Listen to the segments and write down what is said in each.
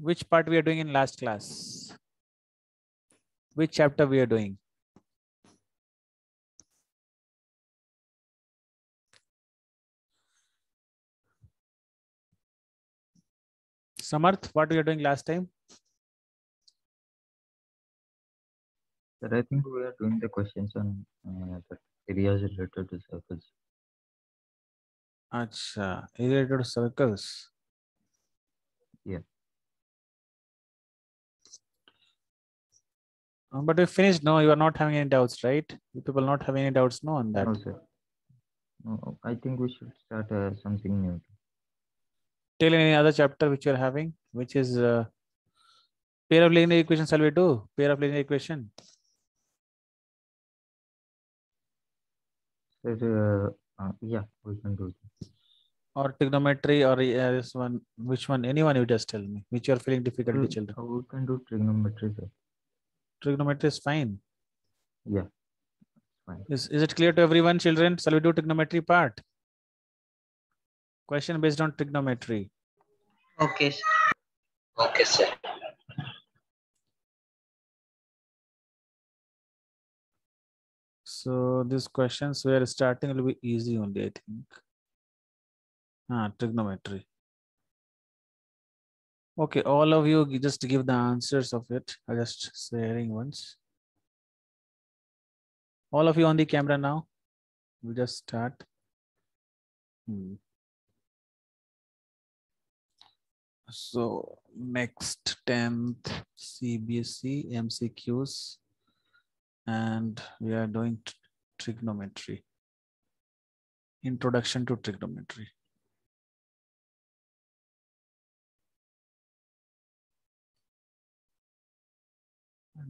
Which part we are doing in last class? Which chapter we are doing? Samarth, what we are doing last time? Sir, I think we are doing the questions on the areas related to circles. Acha, related to circles. Yeah. But we finished. No, you are not having any doubts, right? You people not having any doubts, no, on that. No, sir. No, I think we should start something new. Tell any other chapter which you are having, which is pair of linear equation. Shall we do pair of linear equation? Sir, yeah, we can do it. Or trigonometry, or this one? Which one? Anyone, you just tell me. Which you are feeling difficulty, children? We can do trigonometry, sir. Trigonometry is fine. Yeah, fine. Is it clear to everyone, children? Shall we do trigonometry part? Question based on trigonometry. Okay, sir. Okay, sir. So these questions we are starting will be easy only, I think. Trigonometry. Okay, all of you just give the answers of it. I'm just sharing once. All of you on the camera now. We just start. So next 10th CBSE MCQs, and we are doing trigonometry. Introduction to trigonometry.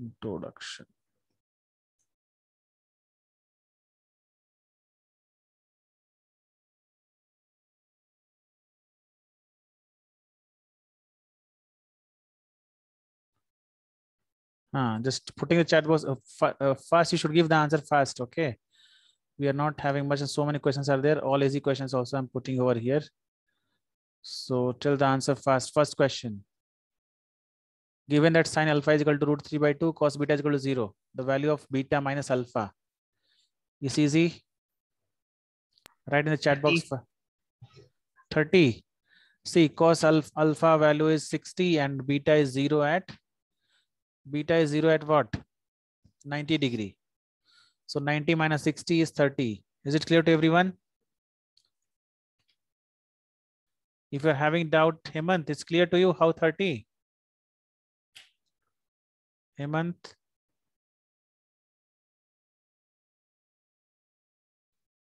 Introduction. Just putting the chat box fast. You should give the answer fast. Okay. We are not having much, and so many questions are there. All easy questions also I'm putting over here. So tell the answer fast. First question. Given that sin alpha is equal to root 3 by 2, cos beta is equal to 0, the value of beta minus alpha is easy. Write in the chat box. 30. See, cos alpha value is 60 and beta is 0 at what? 90 degree. So 90 minus 60 is 30. Is it clear to everyone? If you're having doubt, Hemant, it's clear to you how 30? Hemant?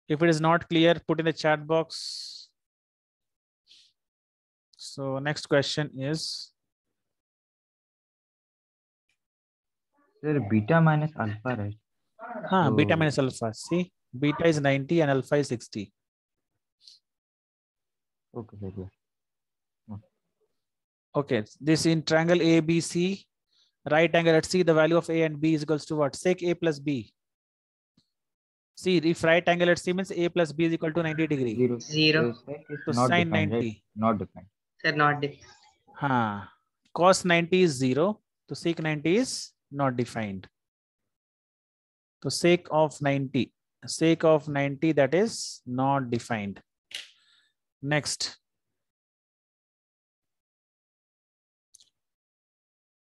If it is not clear, put in the chat box. So next question is. Sir, beta minus alpha, right? So, Beta minus alpha. See, beta is 90 and alpha is 60. Okay, sir. Yeah. Okay, this in triangle ABC, right angle. Let's see the value of A and B is equals to what? Sec A plus B. See, if right angle at C means A plus B is equal to 90 degree. Zero. So not sin defined, 90. right? Not defined. Sir, not defined. Cos 90 is 0. So sec 90 is not defined. So sec of 90. Sec of 90, that is not defined. Next.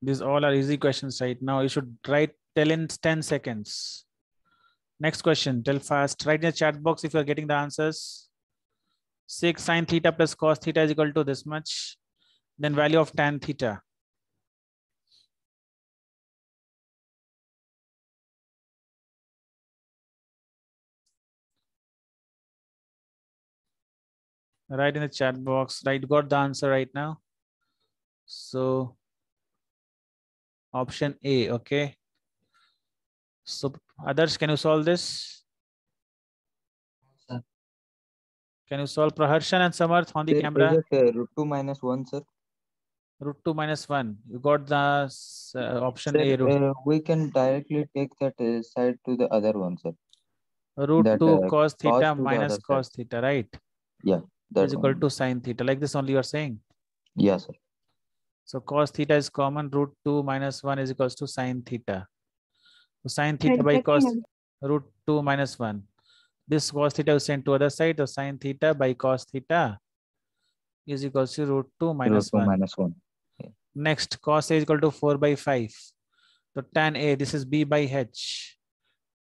These all are easy questions right now. You should tell in 10 seconds. Next question, tell fast. Write in the chat box if you're getting the answers. Sec sin theta plus cos theta is equal to this much. Then value of tan theta. Write in the chat box. Right, got the answer right now. So option A, okay. So others, can you solve this? Sir. Can you solve? Praharshan and Samarth on the camera? Is it root 2 minus 1, sir? Root 2 minus 1. You got the option Sir, A. we can directly take that side to the other one, sir. Root that, 2 cos theta cos to the minus other cos side. theta, right? Yeah, that is equal one. to sin theta. Like this only you are saying? Yeah, sir. So cos theta is common. Root 2 minus 1 is equals to sin theta. So sin theta by cos root 2 minus 1. This cos theta is sent to other side. So sin theta by cos theta is equals to root 2 minus 1. Minus 1. Yeah. Next, cos A is equal to 4 by 5. So tan A, this is B by H.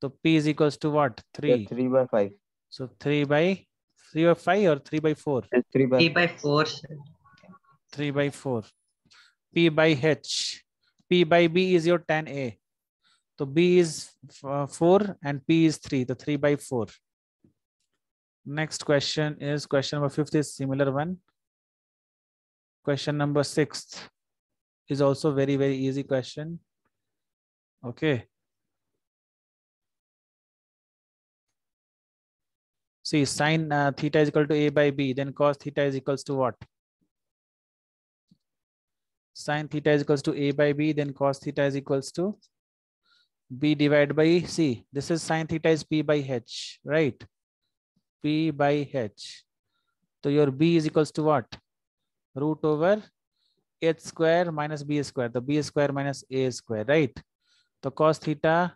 So P is equals to what? 3. 3 by 5. So 3 by 3 or 5 or 3 by 4? It's 3 by 3 by 4. 3 by 4. P by H. P by B is your tan A. So B is 4 and P is 3. So 3 by 4. Next question is question number 5 is similar one. Question number 6 is also very, very easy question. Okay. See, sin theta is equal to A by B. Then cos theta is equals to what? Sin theta is equals to A by B. Then cos theta is equals to B divided by C. This is sin theta is P by H, right? P by H. So your B is equals to what? Root over H square minus B square. The B square minus A square, right? So cos theta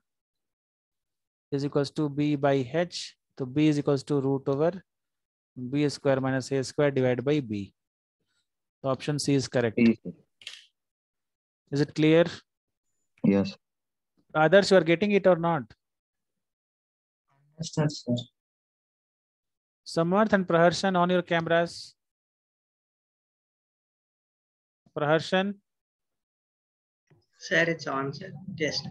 is equals to B by H. So B is equals to root over B square minus A square divided by B. So option C is correct. Is it clear? Yes. Others, you are getting it or not? Understood, sir. Samarth and Praharshan, on your cameras. Praharshan. Sir, it's on, sir. Just.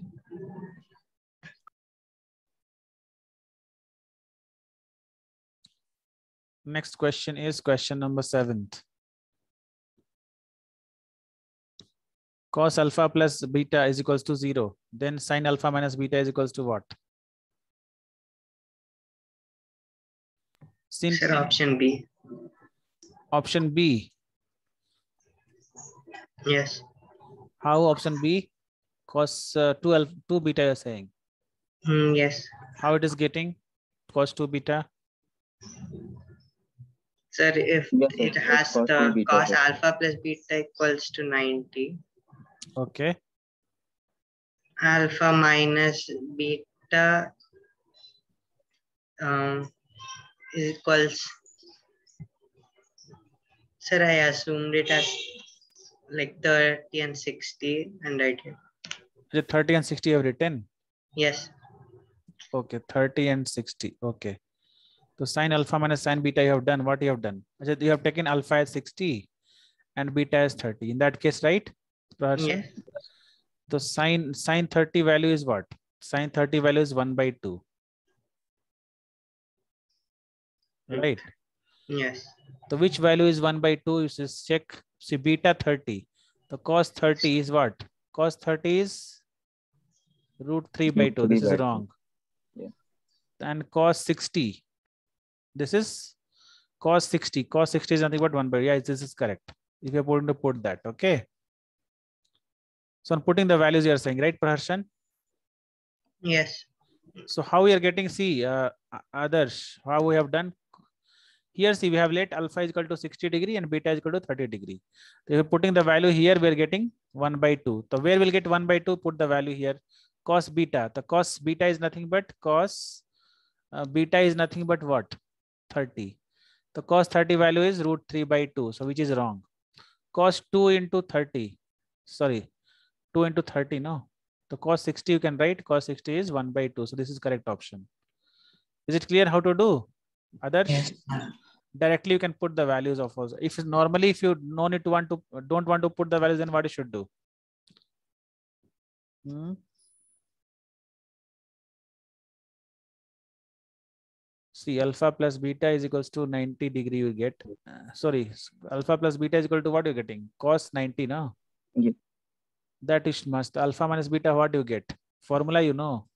Next question is question number 7. Cos alpha plus beta is equals to 0. Then sin alpha minus beta is equals to what? Sir, option B. Option B. Yes. How option B? Cos 2 beta you're saying. Yes. How it is getting? Cos 2 beta. Sir, if Yes, it yes, has cos the 2 beta, cos sir. alpha plus beta equals to 90. Okay. Alpha minus beta is equals. Sir, I assumed it as like 30 and 60 and right here. Is it 30 and 60 you have written? Yes. Okay, 30 and 60. Okay. So sin alpha minus sin beta you have done. What you have done? You have taken alpha as 60 and beta as 30. In that case, right? Yes. So sin 30 value is what? Sin 30 value is 1 by 2. Right? Yes. So which value is 1 by 2? You just check. See beta 30. The cos 30 is what? Cos 30 is root 3 by 2. This is wrong. Yeah. And cos 60. This is cos 60. Cos 60 is nothing but 1 by. Yeah, this is correct. If you're going to put that, okay. So I'm putting the values you are saying, right, Praharshan? Yes. So how we are getting, see, others, how we have done. Here, see, we have let alpha is equal to 60 degree and beta is equal to 30 degree. So if you're putting the value here, we are getting 1 by 2. So where we'll get 1 by 2, put the value here. Cos beta. The cos beta is nothing but cos beta is nothing but what? 30. The cos 30 value is root 3 by 2. So which is wrong? Cos 2 into 30. Sorry, 2 into 30, no. The cos 60 you can write. Cos 60 is 1 by 2. So this is correct option. Is it clear how to do? Others? Yes. Directly you can put the values of us. If normally if you don't want to put the values, then what you should do? See, alpha plus beta is equals to 90 degree you get. Sorry, alpha plus beta is equal to what you're getting? Cos 90, no? Yeah. That is must. Alpha minus beta, what do you get? Formula you know.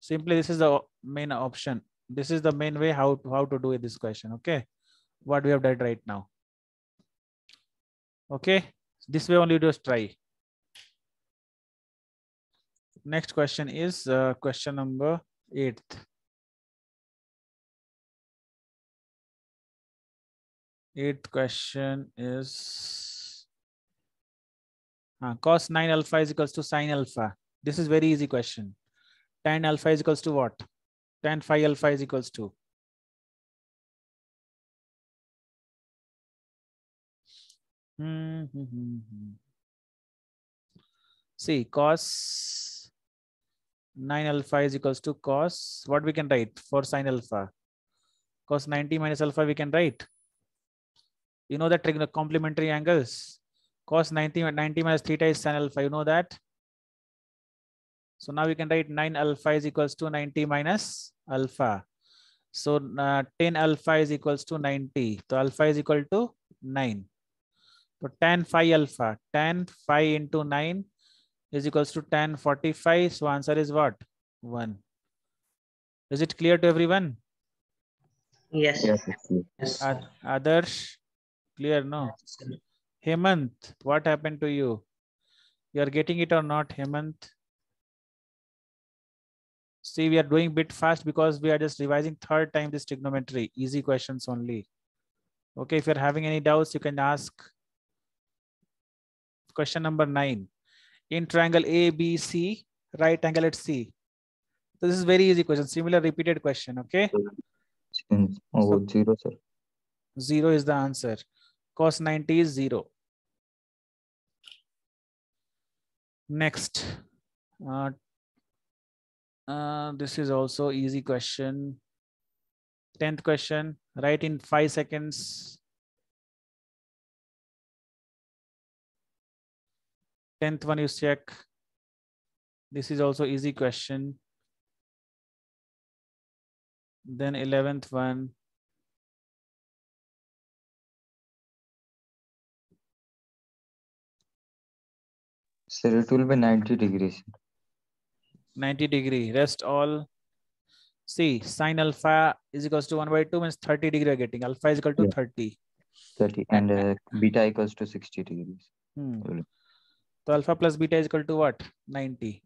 Simply this is the main option. This is the main way how to do this question, okay? What we have done right now. Okay, this way only just try. Next question is question number 8. Eighth question is Cos 9 alpha is equals to sin alpha. This is very easy question. Tan alpha is equals to what? Tan phi alpha is equals to. See, cos 9 alpha is equals to cos, what we can write for sin alpha? Cos 90 minus alpha we can write. You know that complementary angles. Cos 90 minus theta is sin alpha. You know that? So now we can write 9 alpha is equals to 90 minus alpha. So 10 alpha is equals to 90. So alpha is equal to 9. So tan phi alpha, tan phi into 9 is equals to tan 45. So answer is what? 1. Is it clear to everyone? Yes. Yes. Others? Clear, no? Hemant, what happened to you? You are getting it or not, Hemant? See, we are doing a bit fast because we are just revising third time this trigonometry. Easy questions only. Okay, if you're having any doubts, you can ask. Question number 9. In triangle ABC, right angle at C. So this is very easy question. Similar repeated question. Okay. So, 0, sir. 0 is the answer. Cos 90 is 0. Next. This is also easy question. 10th question. Write in 5 seconds. 10th one you check. This is also easy question. Then 11th one. Sir, it will be 90 degrees. 90 degree. Rest all. See, sin alpha is equals to 1 by 2 means 30 degree you're getting. Alpha is equal to 30. 30 and beta equals to 60 degrees. So alpha plus beta is equal to what? 90.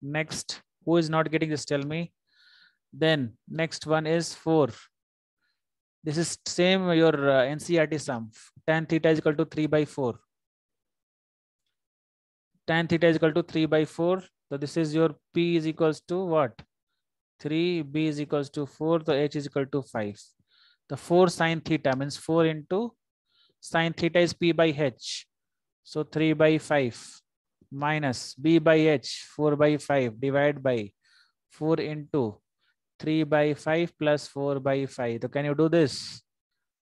Next, who is not getting this? Tell me. Then next one is 4. This is same your NCERT sum. Tan theta is equal to 3 by 4. Tan theta is equal to 3 by 4. So this is your P is equals to what? 3, B is equals to 4. So H is equal to 5. The 4 sin theta means 4 into sin theta is P by H. So 3 by 5 minus B by H 4 by 5 divided by 4 into 3 by 5 plus 4 by 5. So can you do this?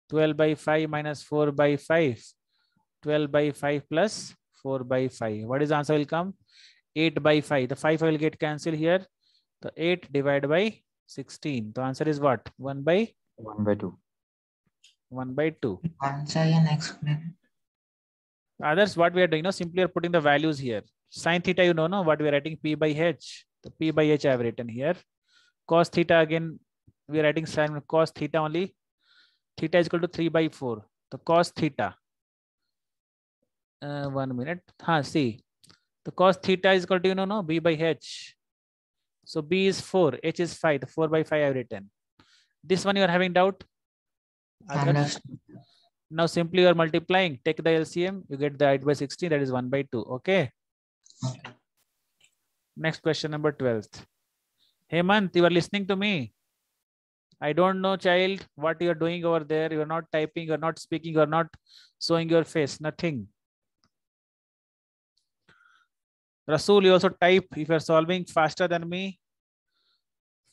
12 by 5 minus 4 by 5. 12 by 5 plus 4 by 5. What is the answer will come? 8 by 5. The 5 will get cancelled here. The 8 divided by 16. The answer is what? 1 by 1 by 2. 1 by 2. Answer and explain. Others, what we are doing now, simply are putting the values here. Sin theta, you know, no? What we are writing P by H. The P by H I have written here. Cos theta again, we are writing sin cos theta only. Theta is equal to 3 by 4. The cos theta. 1 minute. See. The cos theta is equal to, you know, no? B by H. So B is 4, H is 5. The 4 by 5 I have written. This one you are having doubt? Now simply you are multiplying. Take the LCM. You get the 8 by 16. That is 1 by 2. Okay. Next question number 12th. Hemant, you are listening to me. I don't know, child, what you are doing over there. You are not typing. You are not speaking. You are not showing your face. Nothing. Rasul, you also type. If you are solving faster than me,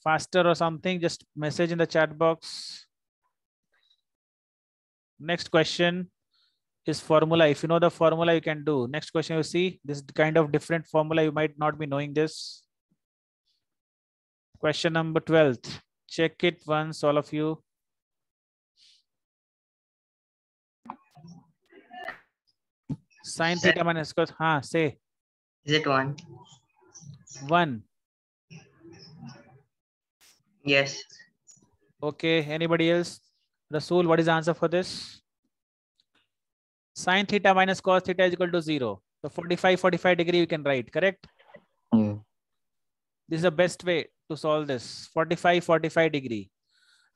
faster or something, just message in the chat box. Next question is formula. If you know the formula, you can do. Next question, you see this kind of different formula. You might not be knowing this. Question number 12th. Check it once, all of you. Sin theta minus cos. Say. Is it 1? 1. Yes. Okay. Anybody else? Rasul, what is the answer for this? Sin theta minus cos theta is equal to 0. So 45 degree you can write, correct? Yeah. This is the best way to solve this. 45 degree.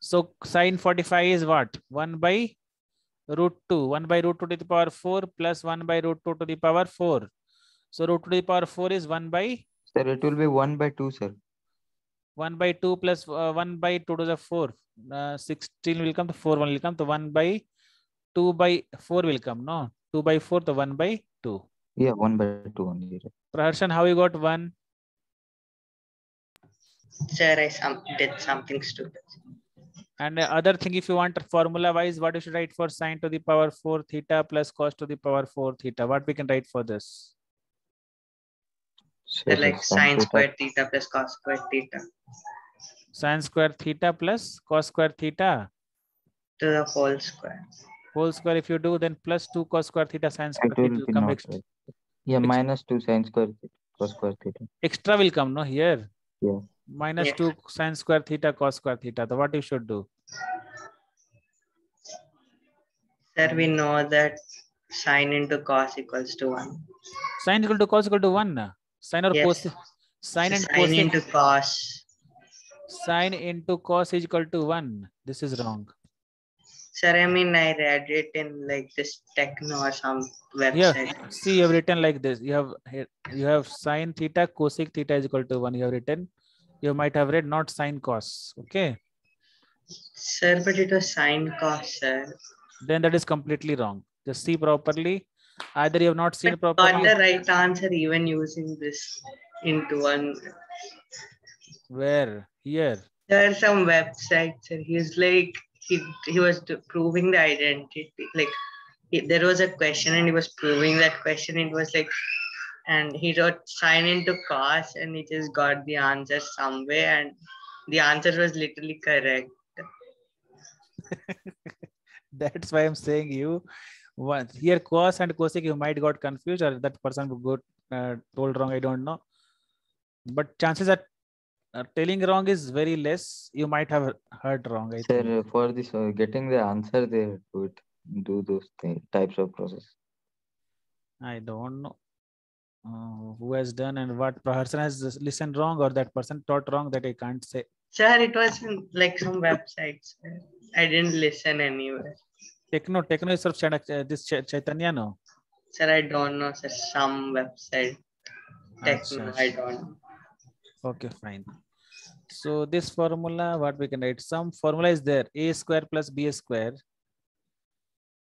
So sin 45 is what? 1 by Root 2. 1 by root 2 to the power 4 plus 1 by root 2 to the power 4. So root 2 to the power 4 is 1 by? Sir, it will be 1 by 2, sir. 1 by 2 plus 1 by 2 to the 4. 16 will come, to 4 1 will come, to 1 by 2 by 4 will come, no? 2 by 4 to 1 by 2. Yeah, 1 by 2 only. Praharshan, how you got 1? Sir, I did something stupid. And the other thing, if you want formula wise, what you should write for sine to the power 4 theta plus cos to the power 4 theta? What we can write for this? Sir, like sine square theta plus cos square theta. Sine square theta plus cos square theta to the whole square. Whole square, if you do, then plus 2 cos square theta sine square it will theta will be come not extra. right. Yeah, minus 2 sine square cos square theta. Extra will come, no, here. Yeah. Minus 2 sine square theta cos square theta. So what you should do? Sir, we know that sine into cos equals to 1. Sine equal to cos equal to 1. Sine or cos? Sine and cos. Sine into cos. Sine into cos is equal to 1. This is wrong. Sir, I mean, I read it in like this Techno or some website. Yeah, see, you have written like this. You have sine theta cosec theta is equal to 1. You have written. You might have read not sine cos. Okay. Sir, but it was sine cos, sir. Then that is completely wrong. Just see properly. Either you have not seen properly. Got the right answer even using this into one. Where? Here. There are some websites, and he's like he was proving the identity. Like there was a question, and he was proving that question. It was like, and he wrote sine into cos, and he just got the answer somewhere, and the answer was literally correct. That's why I'm saying you. Once here cos and cosec you might got confused, or that person got told wrong. I don't know, but chances are telling wrong is very less. You might have heard wrong. I think. For this getting the answer, they do those types of process. I don't know who has done and what person has listened wrong or that person taught wrong. That I can't say. Sir, it was in like some websites. I didn't listen anywhere. Techno is of this Chaitanya, no? Sir, I don't know. Sir, some website. Techno, I don't know. Okay, fine. So this formula, what we can write? Some formula is there. A square plus B square.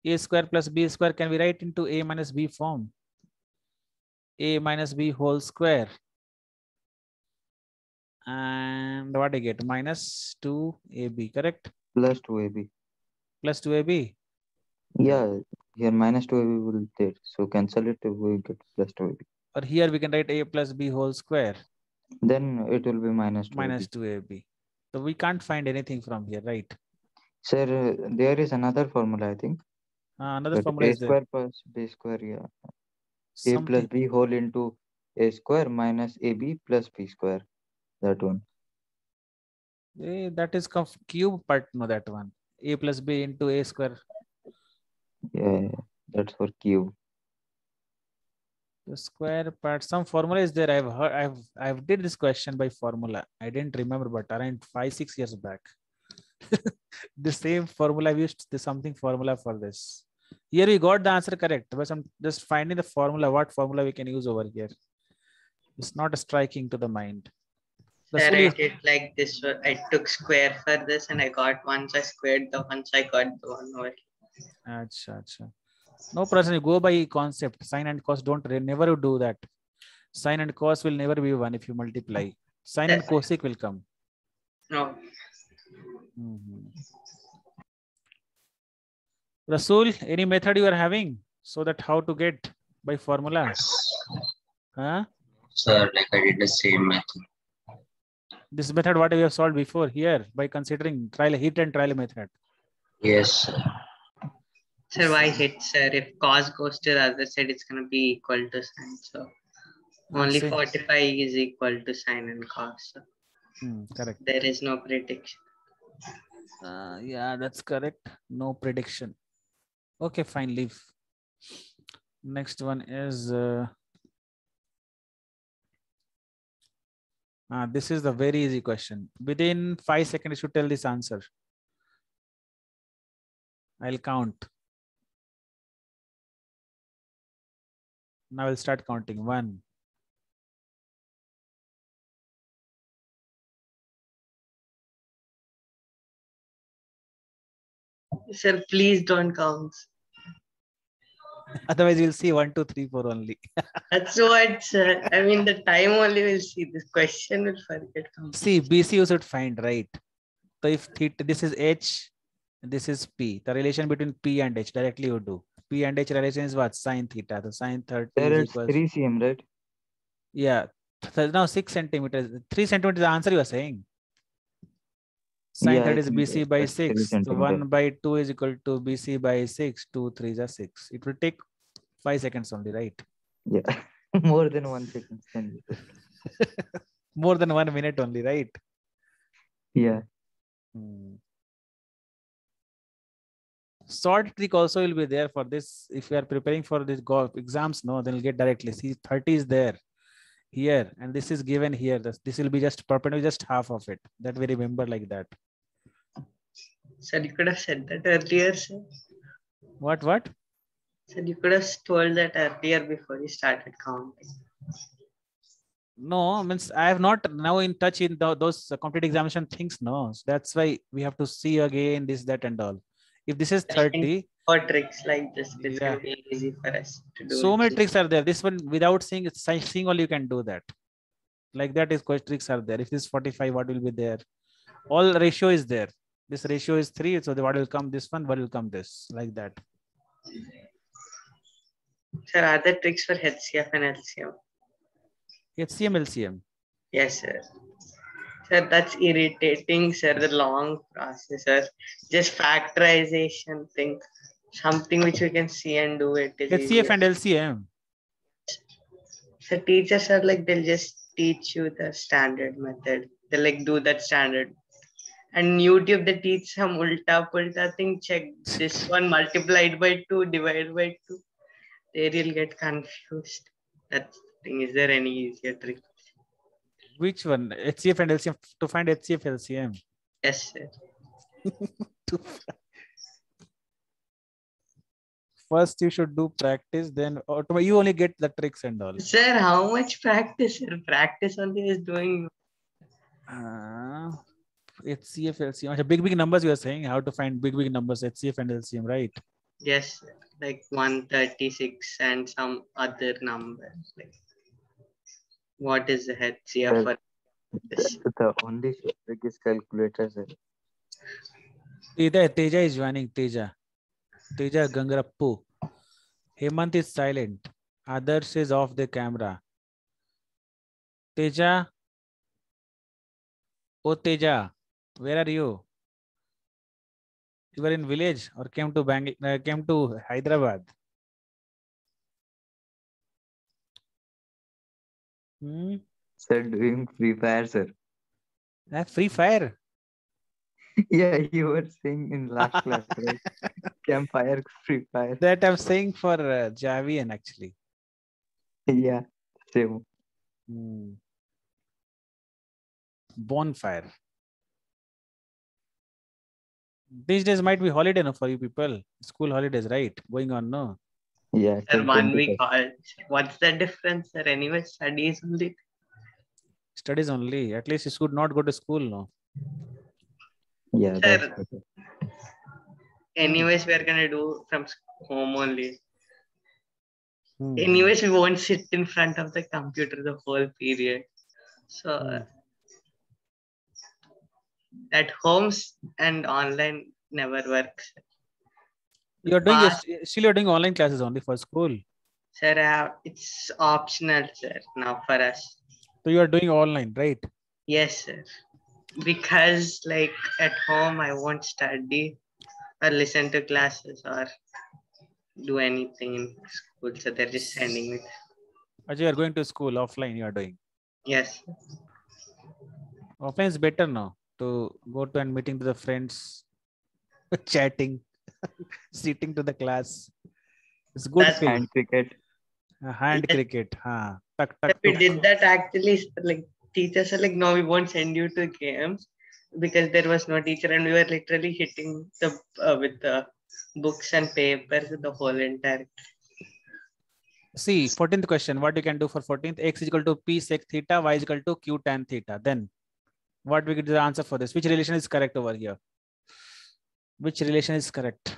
A square plus B square can be write into A minus B form. A minus B whole square. And what I get? Minus 2AB, correct? Plus 2AB. Plus 2AB. Yeah, here minus 2AB will take. So cancel it, we get plus 2AB. Or here we can write A plus B whole square. Then it will be minus 2AB. Minus 2AB. So we can't find anything from here, right? Sir, there is another formula, I think. Another formula is there. A square plus B square, yeah. A plus B whole into A square minus AB plus B square. That one. That is cube part, no, that one. A plus B into A square. Yeah, that's for cube. The square part, some formula is there. I've heard, I've did this question by formula. I didn't remember, but around 5-6 years back. The same formula we used something formula for this. Here we got the answer correct, but I'm just finding the formula, what formula we can use over here. It's not striking to the mind. Sir, I did like this. I took square for this and I got once I squared the once I got the one over. Achha. No person, you go by concept. Sine and cos never do that. Sine and cos will never be 1 if you multiply. Sine and cosec will come. No. Rasul, any method you are having so that how to get by formula? Huh? Sir, like I did the same method. This method what we have solved before here by considering heat and trial method. Yes, sir. Sir, why hit, sir? If cos goes to the other side, it's going to be equal to sine. So only 45 is equal to sine and cos. So correct. There is no prediction. Yeah, that's correct. No prediction. Okay, fine, leave. Next one is this is the very easy question. Within 5 seconds, you should tell this answer. I'll count. Now we'll start counting. 1. Sir, please don't count. Otherwise, you'll see 1, 2, 3, 4 only. That's what, sir. I mean, the time only will see. This question will forget. See, BC you should find, right? So if theta, this is H, this is P. The relation between P and H directly you do. P and H relation is what? Sine theta. The sine 30 There is is equals. 3 cm, right? Yeah. So now 6 centimeters. 3 centimeters. The answer you are saying. Sine Yeah, 30 I is think BC by that's 3 6. So centimeter. 1 by 2 is equal to BC by 6. 2 3 is 6. It will take 5 seconds only, right? Yeah, more than 1 second. Can be there. More than 1 minute only, right? Yeah. Sort trick also will be there for this. If you are preparing for this exams, no, then you'll get directly. See, 30 is there here, and this is given here. This will be just perpendicular, just half of it. That we remember like that. Sir, you could have said that earlier, sir. What? Sir, you could have told that earlier before you started counting. No, means I have not now in touch in those complete examination things. No, so that's why we have to see again this, that, and all. If this is 30, or tricks like this, it's yeah, going to be easy for us to do. So many tricks are there. This one without seeing only you can do that. Like that is tricks are there. If this is 45, what will be there? All ratio is there. This ratio is 3, so what will come this one? What will come this? Like that. Sir, are there tricks for HCF and LCM? HCM, LCM. Yes, sir. Sir, that's irritating, sir. The long process, sir. Just factorization thing. Something which we can see and do it. HCF and LCM. So teachers are like, they'll just teach you the standard method. They'll like do that standard. And YouTube, they teach some ulta thing. Check this one multiplied by 2, divided by 2. There you'll get confused. That thing. Is there any easier trick? Which one? HCF and LCM, to find HCF, LCM. Yes, sir. First, you should do practice, then you only get the tricks and all. Sir, how much practice? Sir? Practice only is doing. HCF, LCM. Big numbers you are saying. How to find big numbers, HCF and LCM, right? Yes, sir. Like 136 and some other numbers. Like, what is the HCF for this? The only trick is calculator, sir. Teja is joining. Teja Gangarappu. Hemant is silent. Others is off the camera. Teja. Oh, Teja, where are you? You were in village or came to Hyderabad? Sir, doing Free Fire, sir. Free Fire? Yeah, you were saying in last class, right? Campfire, Free Fire. That I'm saying for Javian actually. Yeah, same. Bonfire. These days might be holiday no, for you people. School holidays, right? Going on, no? Yeah. Sir, 1 week college. What's the difference, sir? Anyway, studies only. Studies only. At least you should not go to school, no? Yeah, that's Sir, anyways, we're gonna do from home only. Anyways, we won't sit in front of the computer the whole period. So at homes and online never works. You're doing still you're doing online classes only for school. Sir, it's optional, sir, now for us. So you are doing online, right? Yes, sir. Because like at home, I won't study or listen to classes or do anything in school. So they're just sending me. Ajay, you are going to school offline, you are doing? Yes. Offline is better now to go to and meeting to the friends, chatting, sitting to the class. It's good. That's hand cricket. Hand cricket. Tuck, we did that actually. Like teachers are like, no, we won't send you to games because there was no teacher, and we were literally hitting the with the books and papers the whole entire. See, 14th question. What you can do for 14th? X is equal to P sec theta, Y is equal to Q tan theta. Then what we get the answer for this? Which relation is correct over here? Which relation is correct?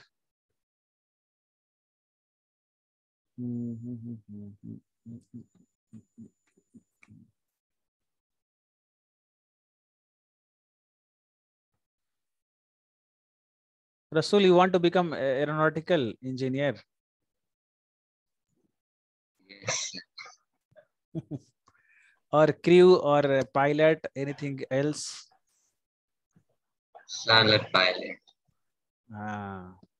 Rasul, you want to become aeronautical engineer? Yes. Or crew or pilot, anything else? Sir, pilot.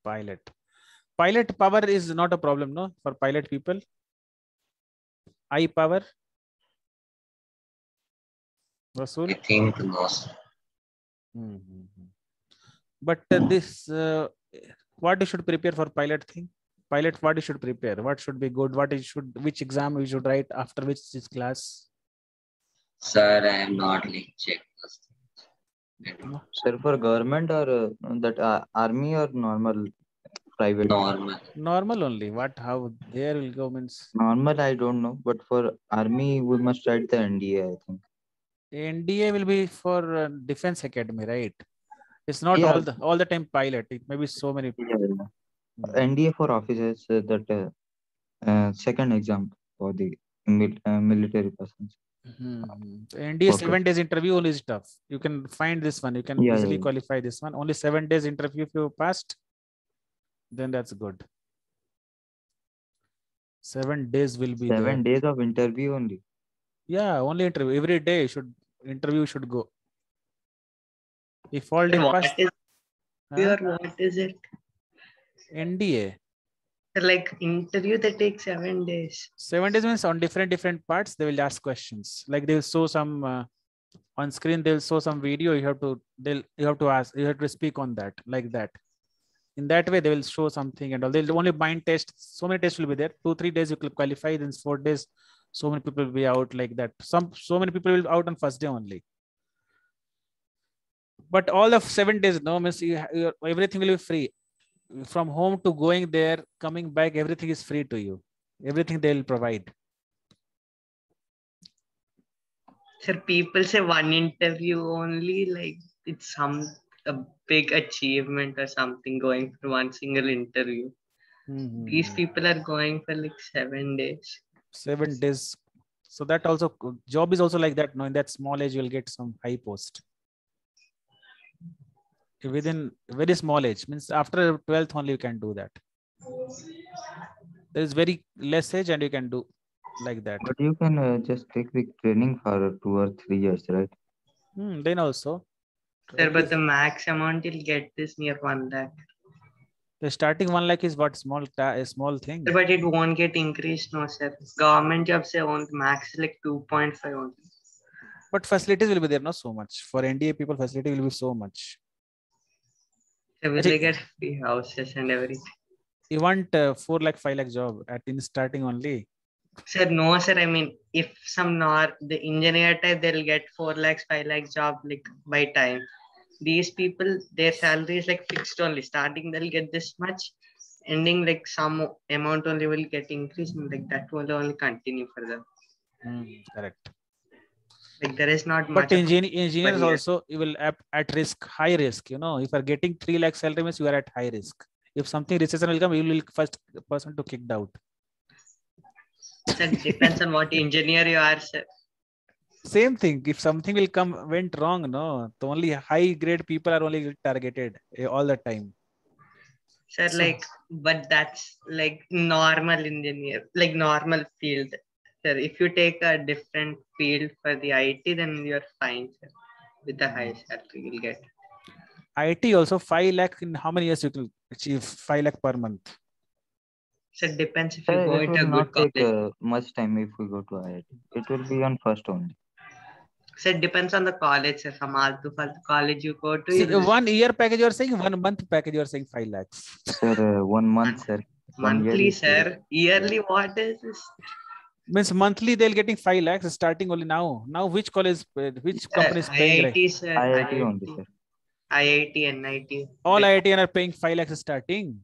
Pilot. Pilot power is not a problem, no? For pilot people. Eye power. Rasul? I think no, sir. But this, what you should prepare for pilot thing? Pilot, what you should prepare? What should be good? What you should, which exam you should write after which this class? Sir, I am not like checked those things. No. Sir, for government or that army or normal private? Normal. Normal only. What? How there will go means? Normal, I don't know. But for army, we must write the NDA, I think. NDA will be for Defense Academy, right? It's not Yeah. all the time pilot. It may be so many. Yeah. NDA for officers, that second exam for the military persons. NDA Okay. 7 days interview only is tough. You can find this one. You can easily qualify this one. Only 7 days interview. If you passed, then that's good. 7 days will be 7 there. days of interview only. Yeah, only interview. Every day interview should go. If all day What passed, is what is it? NDA. Like interview that takes 7 days. 7 days means on different parts they will ask questions. Like they will show some on screen. They'll show some video. You have to ask. You have to speak on that like that. In that way, they will show something and all. They'll only mind test. So many tests will be there. 2-3 days you will qualify. Then 4 days, so many people will be out like that. So many people will be out on first day only. But all of 7 days, no, means everything will be free. From home to going there, coming back, everything is free to you. Everything they will provide. Sir, people say one interview only, like it's a big achievement or something going for one single interview. These people are going for like 7 days. 7 days. So that also job is also like that. No, in that small age, you will get some high post. Within very small age, means after 12th only you can do that. There is very less age and you can do like that. But you can just take the training for 2 or 3 years, right? Then also. Sir, but the max amount you'll get is near 1 lakh. The starting 1 lakh is what? A small thing. But it won't get increased, no, sir. Government jobs say on max like 2.5 only. But facilities will be there, not so much. For NDA people, facility will be so much. They will get free houses and everything. You want 4 lakh, 5 lakh job in starting only? Sir, no, sir. I mean, if the engineer type, they'll get 4 lakhs, 5 lakhs job like by time. These people, their salary is like fixed only. Starting, they'll get this much. Ending, like some amount only will get increased. And like that will only continue for them. Correct. Like there is not but much. But engineers also, you will at risk, high risk. You know, if you are getting 3 lakh salary, means you are at high risk. If something recession will come, you will be first person to kicked out. Sir, depends on what engineer you are, sir. Same thing. If something will come went wrong, no, the only high grade people are only targeted all the time. Sir, but that's like normal engineer, like normal field. Sir, if you take a different field for the IT, then you're fine, sir. With the high salary you'll get. IT also 5 lakh in how many years you can achieve 5 lakh per month? So it depends if you go into a good college. It will not take much time if we go to IIT. It will be on first only. So it depends on the college. Sir. From Altu college you go to. See, 1 year package you are saying, 1 month package you are saying 5 lakhs. Sir, 1 month, sir. Monthly, sir. Yearly, what is this? Means monthly they'll getting 5 lakhs starting only now. Now which college, which company is paying? IIT, sir. IIT only, sir. IIT, NIT. All IIT are paying 5 lakhs starting.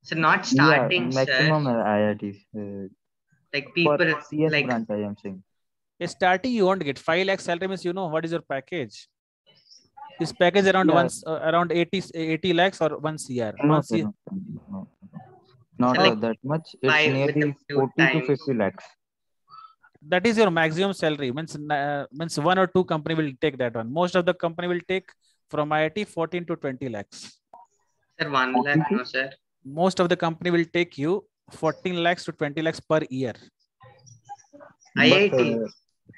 So not starting, maximum IITs. Like people For CS like branch, I am saying. Starting, you won't get 5 lakh salary means you know what is your package. This package around Yeah. around 80 lakhs or 1 CR. No, 1 sir, CR. no. Not like that much. It's 5 with a nearly few 40 to times. 50 lakhs. That is your maximum salary. Means 1 or 2 company will take that one. Most of the company will take from IIT 14 to 20 lakhs. Sir, 1 lakh, no, sir. Most of the company will take you 14 lakhs to 20 lakhs per year. IIT.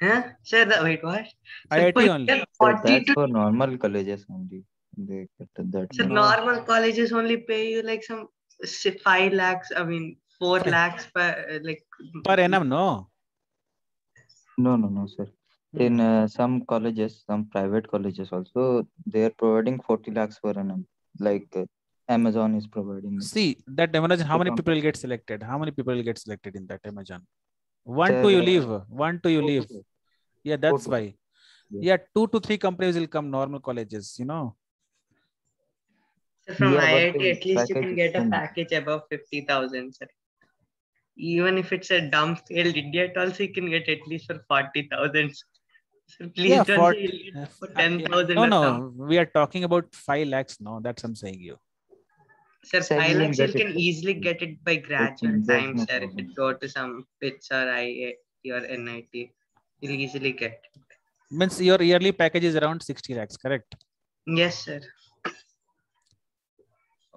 Huh? Sir, wait, what? Sir, IIT only. Sir, that's for normal colleges only. They get that. Sir, No. normal colleges only pay you like some 5 lakhs. I mean, 4 lakhs per like Per annum, no. No, sir. In some colleges, some private colleges also, they are providing 40 lakhs per annum. Like Amazon is providing. See that Amazon, how many Account. people will get selected? How many people will get selected in that Amazon? 1, Sir, 2 you leave. 1, 2 you leave. sir. Yeah, that's 4 to. why. Yeah. Yeah, 2 to 3 companies will come normal colleges, you know. sir, from Yeah, but IIT, the at least you package can is get a thin. package above 50,000, sir. Even if it's a dumb failed idiot, also you can get at least for 40,000. So please Yeah, don't say you'll get for 10,000. No, we are talking about 5 lakhs. No, that's what I'm saying you. Sir, Sir, 5 you will lakhs you get it. can easily get it by gradual There's time, no sir. If problem. you go to some PITS or IIT or NIT, you'll easily get it. Means your yearly package is around 60 lakhs, correct? Yes, sir.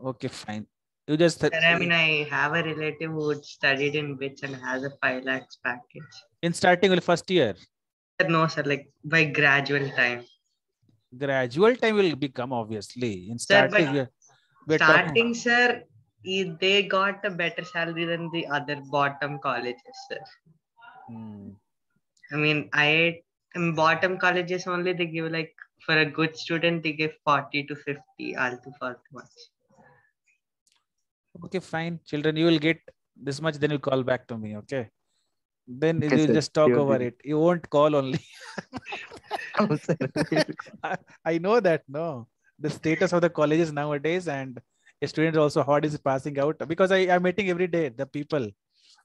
Okay, fine. You just Sir, I mean, I have a relative who studied in BITS and has a 5 lakhs package. in starting will first year. Sir, no, sir, like by gradual time. Gradual time will become obviously. In Sir, starting, but we're starting, sir, they got a better salary than the other bottom colleges, sir. I mean, in bottom colleges only they give like for a good student they give 40 to 50 all too much. Okay, fine. Children, you will get this much, then you call back to me, okay? Then Okay, you sir. just talk Sure, over sir. it. You won't call only. Oh, sir. I know that, no. The status of the colleges nowadays and students also how it is passing out because I am meeting every day the people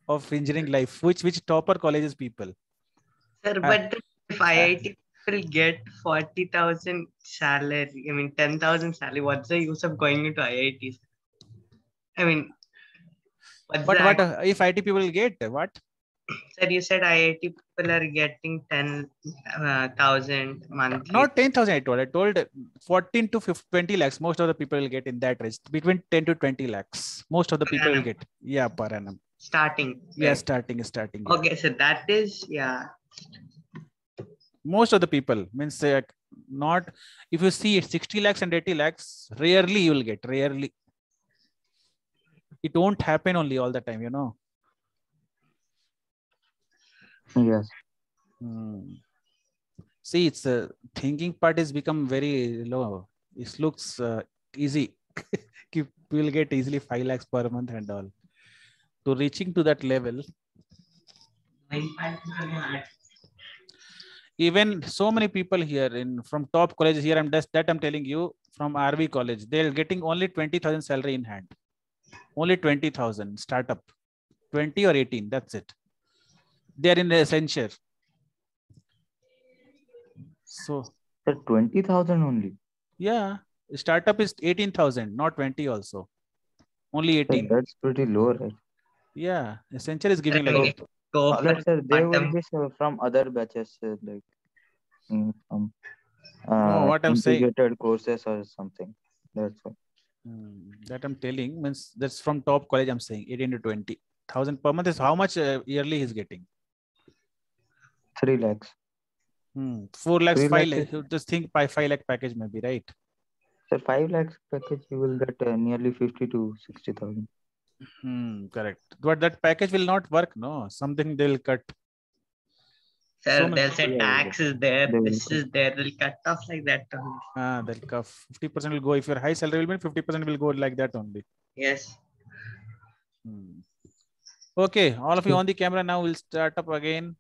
of engineering life, which topper colleges people. Sir, but if IIT people get 40,000 salary, I mean 10,000 salary, what's the use of going into IIT? I mean, what if IT people get what? Sir, you said IIT people are getting 10,000 monthly. Not 10,000. I told 14 to 20 lakhs. Most of the people will get in that range. Between 10 to 20 lakhs. Most of the people will get. Yeah, per annum. Starting. Yeah, right? starting. Yeah. Okay, so that is, yeah. Most of the people means not, if you see it 60 lakhs and 80 lakhs, rarely you will get, rarely. It won't happen only all the time, you know. Yes. See, it's thinking part is become very low. It looks easy. You will get easily 5 lakhs per month and all. To reaching to that level, even so many people here from top colleges here, I'm telling you from RV college, they're getting only 20,000 salary in hand. Only 20,000 startup, 20 or 18. That's it. They're in the Accenture. So 20,000 only. Yeah, startup is 18,000, not 20 also. Only 18. That's pretty low, right? Yeah, Accenture is giving like that. Like, sir, they will be from other batches, like from no, what I'm saying, integrated courses or something. That's what. That I'm telling means that's from top college. I'm saying 18 to 20,000 per month is how much yearly he's getting. 3 lakhs. 4 lakhs, 3 5 lakhs. lakhs. Just think by 5 lakh package maybe, right? So 5 lakhs package, you will get nearly 50 to 60,000. Correct. But that package will not work. No, something they'll cut. Sir, they'll say tax is there, this is there. They'll cut off like that only. They'll cut 50% will go. If your high salary will be 50% will go like that only. Yes. Okay, all of you on the camera now. We'll start up again.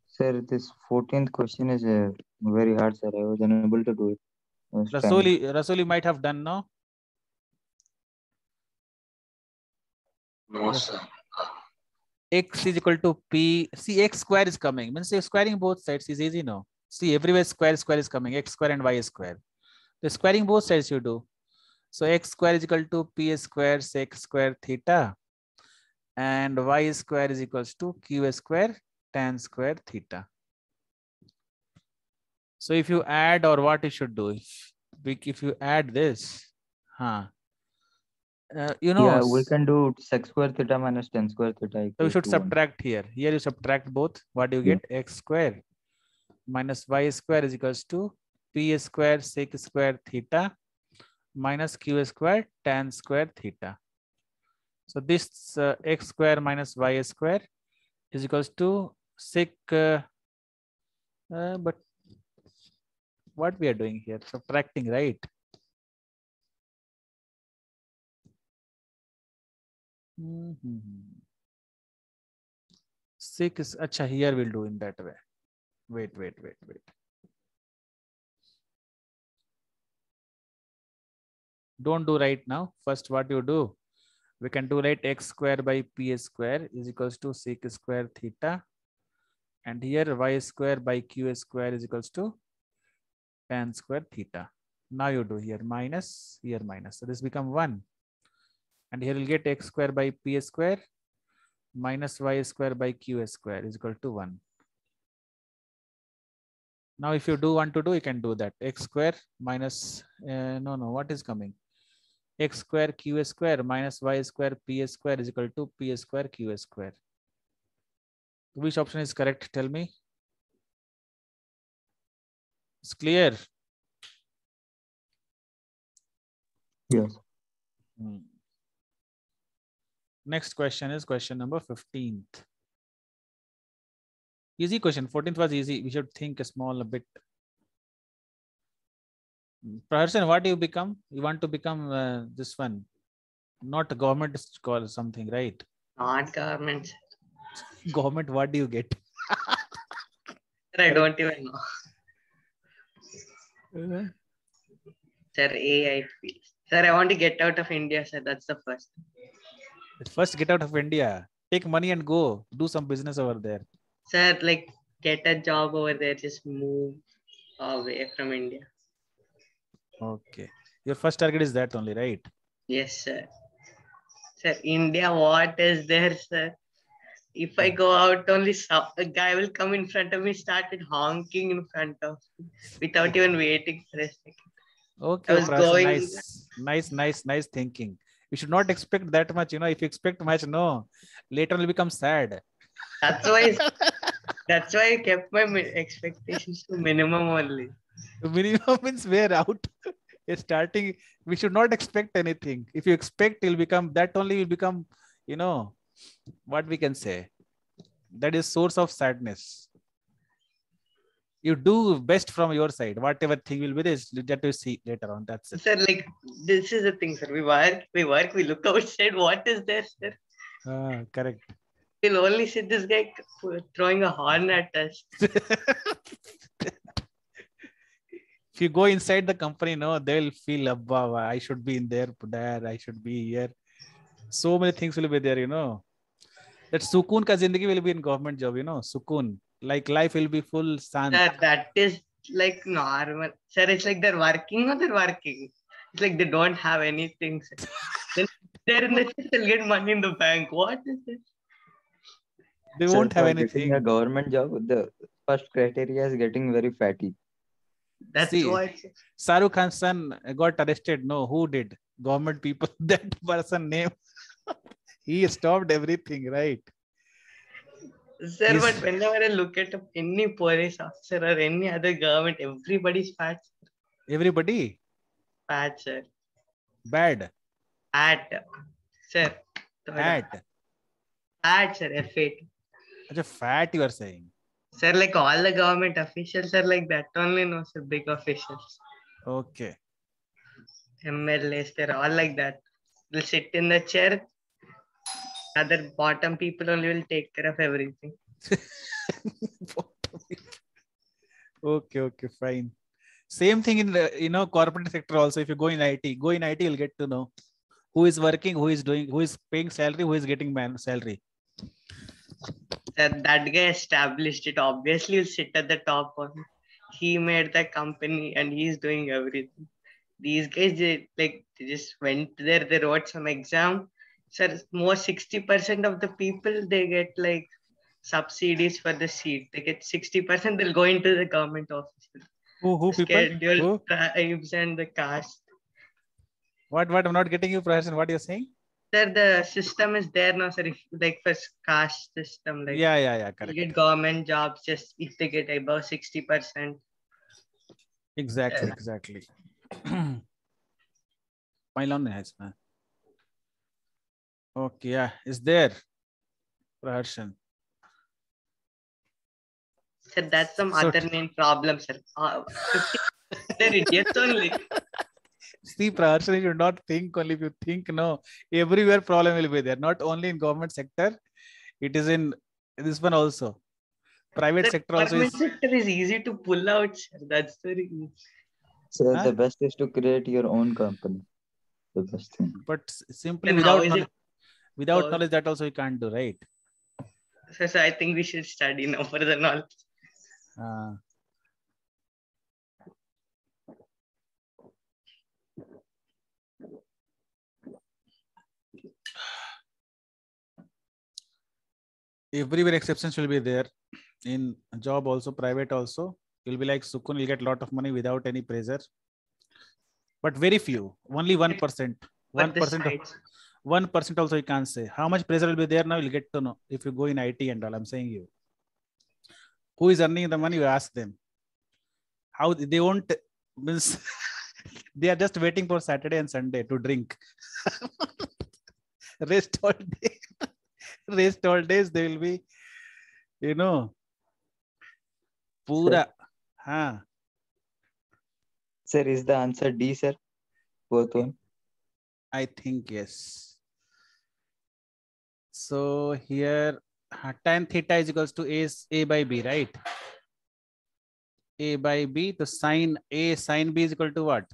Sir, this 14th question is very hard, sir. I was unable to do it. Rasuli might have done, no? No, sir. X is equal to P. See, X square is coming. Means squaring both sides is easy, no? See, everywhere square is coming. X square and Y square. The squaring both sides you do. So X square is equal to P square sec square theta. And Y square is equals to Q square tan square theta. So if you add, or what you should do, if you add this, you know, Yeah, we can do sec square theta minus tan square theta. So we should equals to 1. subtract here. Here you subtract both. What do you get? X square minus Y square is equals to P square sec square theta minus Q square tan square theta. So this X square minus Y square is equals to sec, but what we are doing here? Subtracting, right? Sec is, acha, here we'll do in that way. Wait. Don't do right now. First, what you do? We can do right X square by P square is equals to sec square theta. And here Y square by Q square is equals to tan square theta. Now you do here minus, here minus. So this become 1. And here you'll get X square by P square minus Y square by Q square is equal to 1. Now if you do want to do, you can do that. X square minus, what is coming? X square Q square minus Y square P square is equal to P square Q square. Which option is correct? Tell me. It's clear. Yes. Next question is question number 15th. Easy question. 14th was easy. We should think a bit. Praharsan, what do you become? You want to become this one, not a government call something, right? Not government. Government, what do you get? I don't even know. Sir, AI. Sir, I want to get out of India, sir. That's the first. First, get out of India. Take money and go. Do some business over there. Sir, like get a job over there. Just move away from India. Okay. Your first target is that only, right? Yes, sir. Sir, India, what is there, sir? If I go out, only a guy will come in front of me, started honking in front of me without even waiting for a second. Okay, I was going... nice thinking. You should not expect that much, if you expect much, no, later will become sad. That's why I kept my expectations to minimum only. Minimum means we're out. Starting, we should not expect anything. If you expect, it'll become, that only will become, what we can say, that is source of sadness. You do best from your side. Whatever thing will be this, that you see later on. That's it. Sir, like this is the thing, sir. We work, we look outside. What is there, sir? Correct. We'll only see this guy throwing a horn at us. If you go inside the company, they'll feel above. I should be in there, I should be here. So many things will be there, That sukoon ka zindagi will be in government job, sukoon. Like life will be full sun. Sir, that is like normal. Sir, it's like they're working or they're working. It's like they don't have anything. Then they're in the church, they'll get money in the bank. What is this? They won't have anything. Getting a government job, the first criteria is getting very fatty. That's why Shahrukh Khan's son got arrested. No, who did? Government people. That person name. He stopped everything, right? Sir, but whenever I look at any police officer or any other government, everybody's fat. Everybody? Fat, sir. Bad? Fat. Sir. Fat? Fat, sir. F8. Such a fat you are saying. Sir, like all the government officials are like that only, no, sir. Big officials. Okay. MLAs, they're all like that. They'll sit in the chair. Other bottom people only will take care of everything. Okay, fine. Same thing in the corporate sector also. If you go in IT, you'll get to know who is working, who is doing, who is paying salary, who is getting salary. That guy established it. Obviously, he'll sit at the top one. He made the company and he's doing everything. These guys, they just went there, they wrote some exam. Sir, more 60% of the people, they get like subsidies for the seat. They get 60%, they'll go into the government office. Who people? Scheduled Who? tribes and the caste. What? I'm not getting you, Praharshan. What you're saying? Sir, the system is there now, sir. If, like for caste system, like Yeah, correct. you get government jobs just if they get above 60%. Exactly. Pylon has man. Okay, yeah, is there, Praharshan? Sir, that's some So- other main problem, sir. They're idiots only. See, Praharshan, you should not think only. If you think, no, everywhere problem will be there. Not only in government sector, it is in this one also. Private The sector also government is. sector is easy to pull out, sir. That's the reason. So Huh? the best is to create your own company. The best thing. But simply Then how without is knowledge, it? without Oh. knowledge, that also you can't do, right? So I think we should study now for the knowledge. Everywhere exceptions will be there. In job also, private also. You'll be like Sukun, you'll get a lot of money without any pressure. But very few, only 1%. But the 1%. sides, 1% also you can't say. How much pressure will be there now, you'll get to know if you go in IT and all. I'm saying you. Who is earning the money, you ask them. How they won't, means they are just waiting for Saturday and Sunday to drink. Rest all day. Rest all days they will be, you know, pura. Huh. Sir, is the answer D, sir? Both one. I think yes. So here tan theta is equals to A by B, right? A by B, the sine A sine B is equal to what?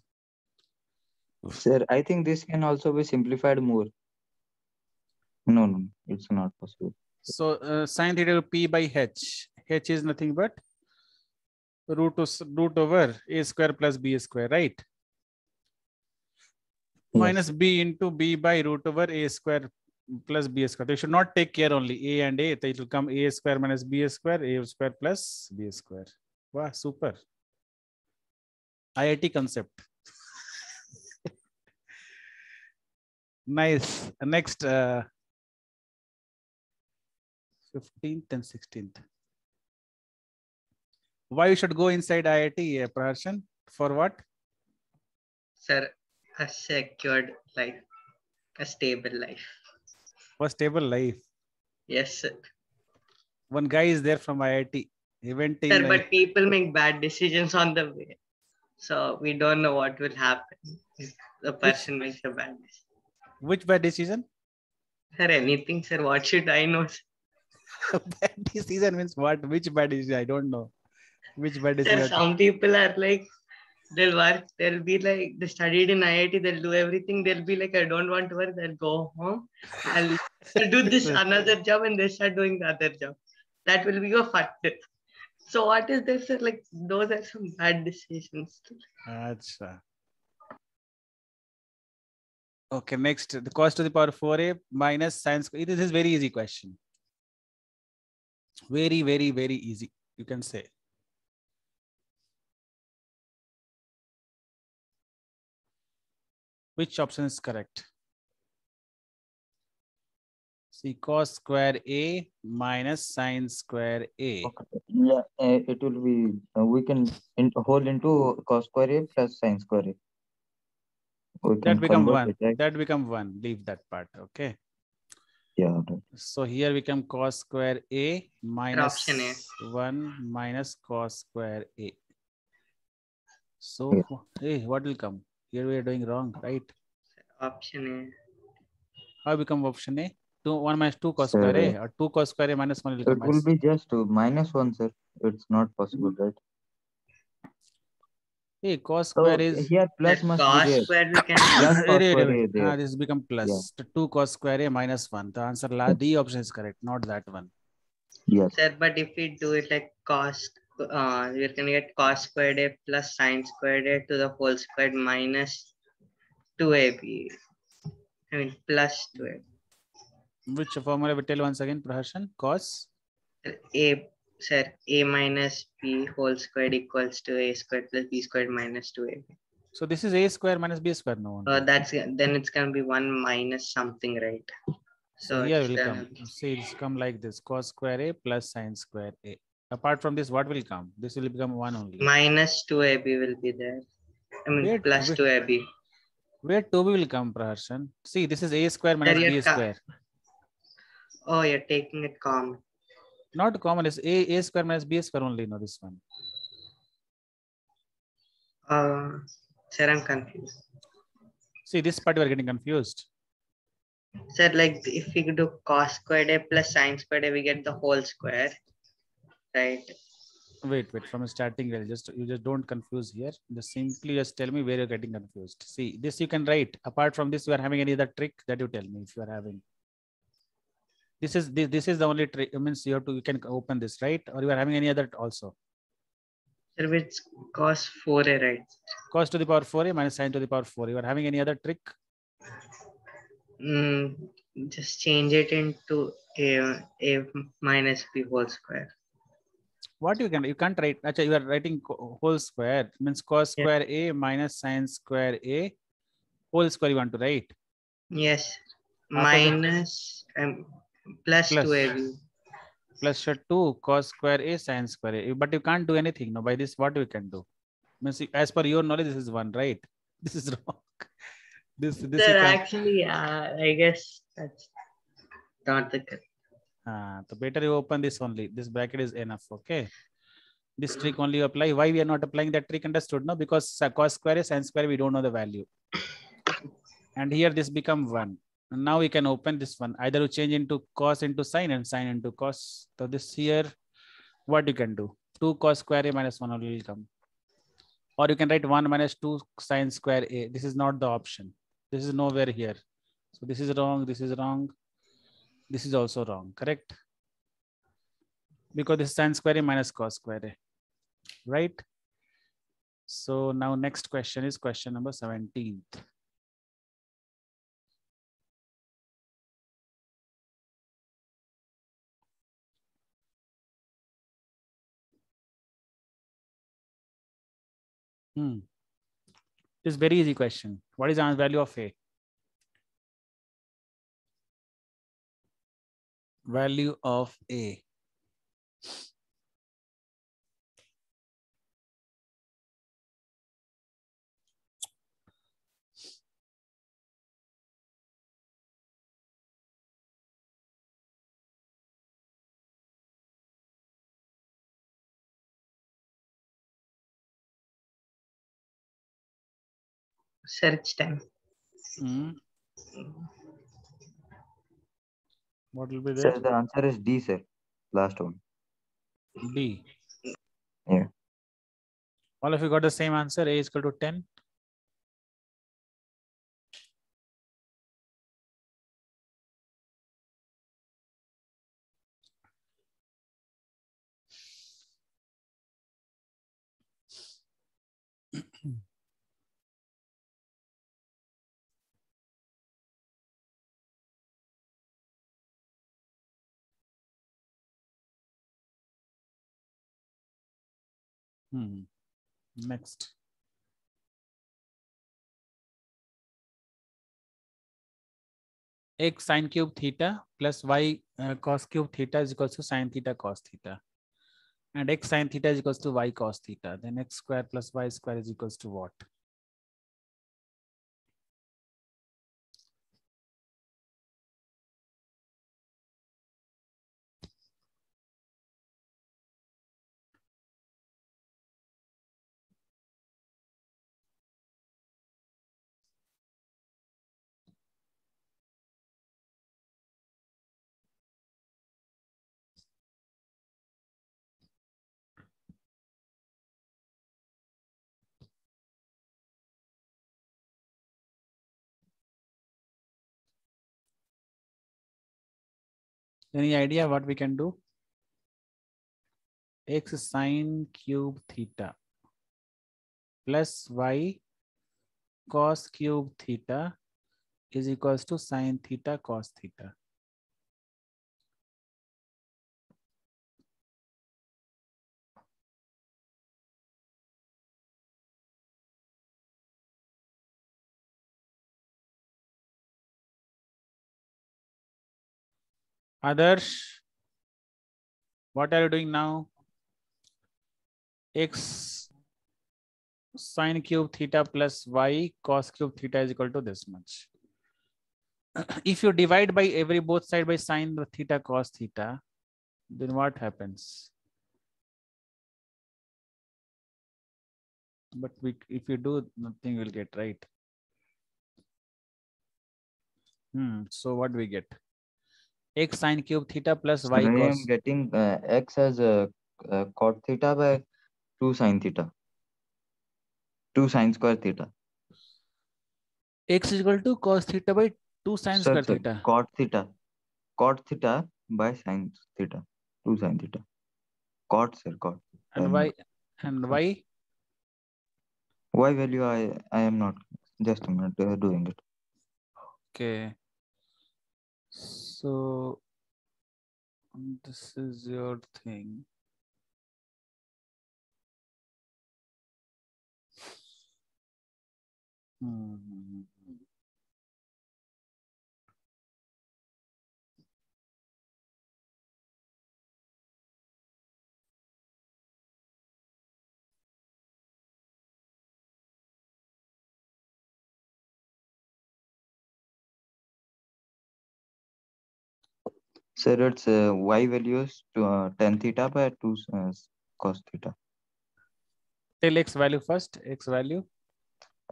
Sir, I think this can also be simplified more. No, it's not possible. So sine theta P by H. H is nothing but root over A square plus B square, right? Yes. Minus B into B by root over A square plus B square. They should not take care only A and A. It will come A square minus B square, A square plus B square. Wow, super. IIT concept. Nice. Next, 15th and 16th. Why you should go inside IIT, Praharshan? For what? sir, a secured life, a stable life. For stable life. Yes, sir. One guy is there from IIT. He went in. Sir, but people make bad decisions on the way. So we don't know what will happen if the person makes a bad decision. Which bad decision? Sir, anything, sir. What should I know? Bad decision means what? Which bad decision? I don't know. Which bad Sir, decision? some people are like, they'll work, they'll be like, they studied in IIT, they'll do everything, they'll be like, I don't want to work, they'll go home, I'll do this another job, and they start doing the other job. That will be a factor. So what is this, sir? Like, those are some bad decisions. Achha. Okay, next, the cos to the power 4a minus sine square. This is very easy question. Very, very, very easy, you can say. Which option is correct? See, cos square A minus sine square A. Okay. Yeah, it will be, we can hold into cos square A plus sine square A. We That can become convert 1. it, right? That become 1. Leave that part. Okay. Yeah. Right. So here we come cos square A minus Option A. 1 minus cos square A. So, Yeah. hey, what will come? Here we are doing wrong, right? Option How become option A? 1 minus 2 cos Sir, square A, or 2 cos square A minus 1 will it come will as. be just -1, sir. It's not possible, right? Hey, cos So square is. here A. plus The must be cos there. square we can Plus cos square A This there. has become plus. Yeah. The 2 cos square A minus 1. The answer D option is correct, not that one. Yes. Sir, but if we do it like cos, we're gonna get cos squared a plus sine squared a to the whole squared minus 2ab. I mean plus 2ab. Which formula we tell once again, Praharshan? Cos A, sir, a minus b whole squared equals to a squared plus b squared minus 2ab. So this is a square minus b square. No one. That's then it's gonna be 1 minus something, right? So here it's will gonna come. See, it's come like this: cos square a plus sine square a. Apart from this, what will come? This will become 1 only. minus 2ab will be there. I mean plus 2ab. Where 2b will come, Praharshan? See, this is a square minus Sir, b square. Oh, you're taking it common. Not common, it's a square minus b square only. No, this one. Sir, I'm confused. See, this part you are getting confused. Sir, like if we do cos squared a plus sine squared a, we get the whole square, right? Wait. From starting, you just don't confuse here. Just simply just tell me where you're getting confused. See, this you can write. Apart from this, you are having any other trick that you tell me if you are having. This is the only trick. It means you can open this, right? Or you are having any other also. Sir, it's cos 4a, right? Cos to the power 4a minus sine to the power 4. You are having any other trick? Just change it into a minus b whole square. What you can't write. Actually, you are writing whole square. It means cos square a minus sine square a whole square you want to write. Yes. After Minus plus 2ab. Plus 2 cos square a sine square a. But you can't do anything. No, by this, what we can do? Means as per your knowledge, this is 1, right? This is wrong. This Sir, actually, I guess that's not the correct. So better you open this only. This bracket is enough. Okay. This trick only you apply. Why we are not applying that trick? Understood? No, because cos square is sine square, we don't know the value. And here this become 1. And now we can open this one. Either you change into cos into sine and sine into cos. So this here, what you can do? 2 cos square a minus 1 only will come. Or you can write 1 minus 2 sine square a. This is not the option. This is nowhere here. So this is wrong. This is wrong. This is also wrong. Correct? Because this is sine square a minus cos square a. Right? So now next question is question number 17. This is very easy question. What is the value of a? Value of a. Search time. What will be there? Sir, the answer is D, sir. Last one. D. Yeah. All of you got the same answer. A is equal to 10. Next. X sine cube theta plus y cos cube theta is equals to sine theta cos theta. And x sine theta is equals to y cos theta. Then x square plus y square is equals to what? Any idea what we can do? x sine cube theta plus y cos cube theta is equals to sine theta cos theta. Others, what are you doing now? X sine cube theta plus y cos cube theta is equal to this much. If you divide by both side by sine theta cos theta, then what happens? But if you do, nothing will get, right? So what do we get? X sine cube theta plus So y I cos. am getting x as cot theta by 2 sine theta. 2 sine square theta. X is equal to cos theta by 2 sine Sir, square theta. cot theta. Cot theta by sine theta. 2 sine theta. Cot, sir, cot. And y and y? Y value I am not. Just a minute, doing it. Okay. So this is your thing. Sir, it's y values to tan theta by 2 cos theta. Tell x value first. X value.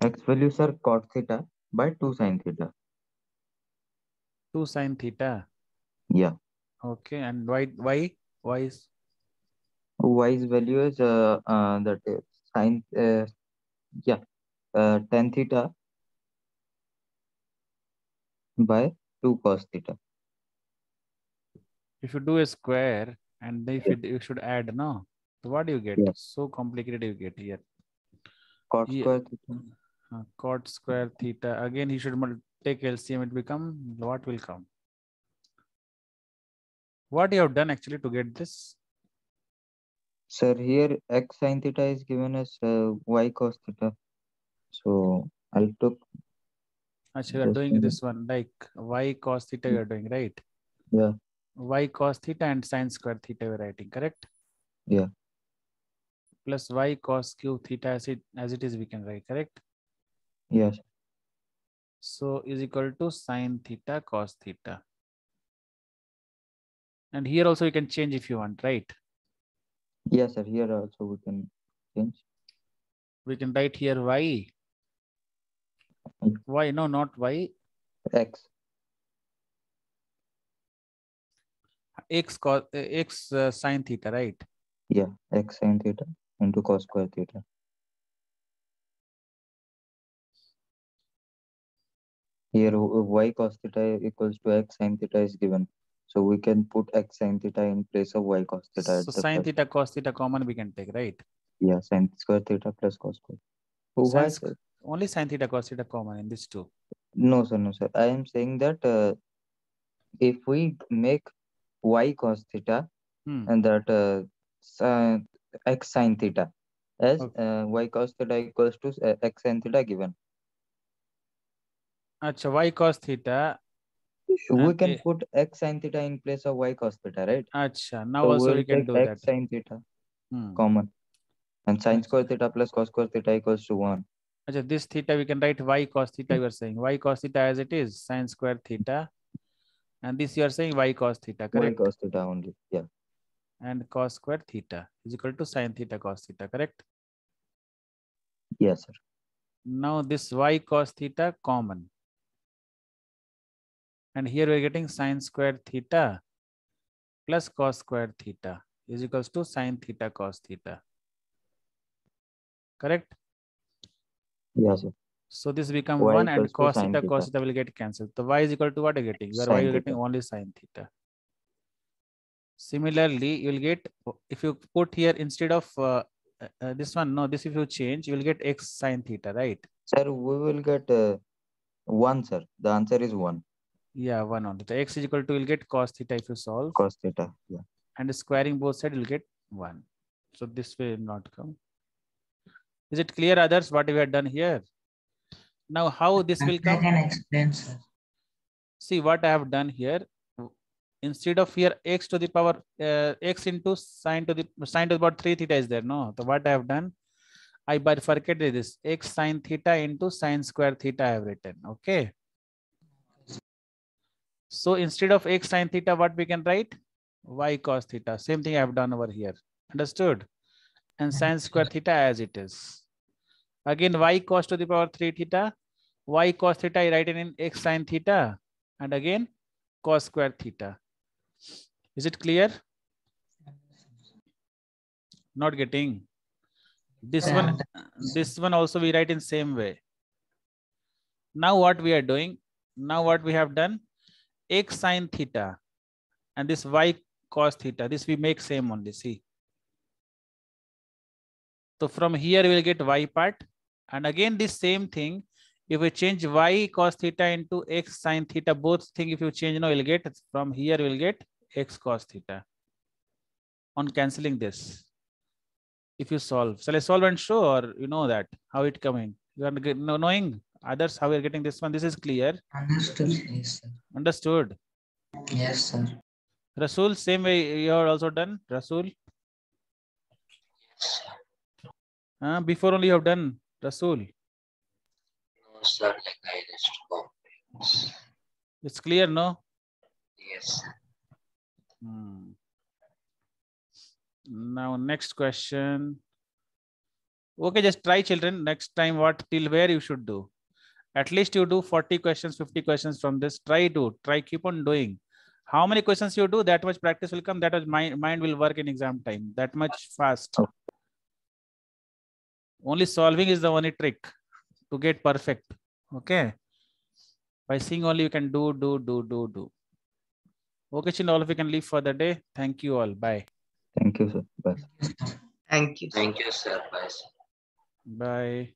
X values are cot theta by 2 sine theta. 2 sine theta. Yeah. Okay. And y is? Y's value is that sine tan theta by 2 cos theta. If you do a square and if you should add, no. So what do you get? Yeah. So complicated you get here. Cot square theta. Cot square theta. Again, he should take LCM. It become, what will come? What you have done actually to get this? Sir, here x sine theta is given as y cos theta. So I took. Actually, you are doing this one like y cos theta. You are doing, right? Yeah. Y cos theta and sine square theta. You are writing, correct? Yeah. Plus y cos cube theta as it is, we can write, correct? Yes. So is equal to sine theta cos theta. And here also you can change if you want, right? Yes, sir. Here also we can change. We can write here y. Y, no, not y. X. X sine theta, right? Yeah, x sine theta into cos square theta. Here y cos theta equals to x sine theta is given. So we can put x sine theta in place of y cos theta. So sine theta cos theta common we can take, right? Yeah, sine square theta plus cos square. Oh, why, sir? Only sine theta cos theta common in this two. No, sir, no, sir. I am saying that if we make y cos theta and that x sine theta as y cos theta equals to x sine theta given. Acha, y cos theta. We can put x sine theta in place of y cos theta, right? Acha, now so also we can do x that. Sine theta common. And sine square theta plus cos square theta equals to 1. Acha, this theta we can write y cos theta, you are saying. Y cos theta as it is, sine square theta. And this you are saying y cos theta, correct? Y cos theta only, yeah. And cos square theta is equal to sine theta cos theta, correct? Yes, sir. Now this y cos theta common. And here we are getting sine square theta plus cos square theta is equals to sine theta cos theta. Correct? Yes, sir. So this become 1 and cos theta cos theta will get cancelled. So y is equal to what are you getting? Y are getting only sine theta. Similarly, you will get, if you put here instead of this one, no, this if you change, you will get x sine theta, right? Sir, we will get 1, sir. The answer is 1. Yeah, 1 only. The x is equal to, you'll get cos theta if you solve. Cos theta, yeah. And squaring both sides, you'll get 1. So this will not come. Is it clear, others, what we have done here? Now, how this will come? I can explain, sir. See what I have done here. Instead of here x to the power x into sine to the power 3 theta is there, no? So what I have done, I bifurcated this x sine theta into sine square theta I have written. Okay. So instead of x sine theta, what we can write? Y cos theta. Same thing I have done over here. Understood? And sine square theta as it is. Again, y cos to the power 3 theta. Y cos theta I write in x sine theta. And again, cos square theta. Is it clear? Not getting. This one also we write in same way. Now what we are doing? Now what we have done? X sine theta and this y cos theta. This we make same only. See. So from here we will get y part. And again this same thing. If we change y cos theta into x sine theta, both thing if you change now, you'll get from here we'll get x cos theta. On cancelling this. If you solve. Shall I solve and show, or you know that how it coming? You are knowing others how we are getting this one. This is clear. Understood. Yes, sir. Understood. Yes, sir. Rasul, same way you are also done. Rasul. Before only you have done. Rasul. No, sir. Like I just go. It's clear, no? Yes, sir. Now next question. Okay, just try, children. Next time what till where you should do. At least you do 40 questions, 50 questions from this. Try, keep on doing. How many questions you do, that much practice will come, that much mind will work in exam time, that much fast. Only solving is the only trick to get perfect. Okay. By seeing only you can do. Okay, Chin, all of you can leave for the day. Thank you all. Bye. Thank you, sir. Bye. Thank you. Thank you, sir. Bye, sir. Bye.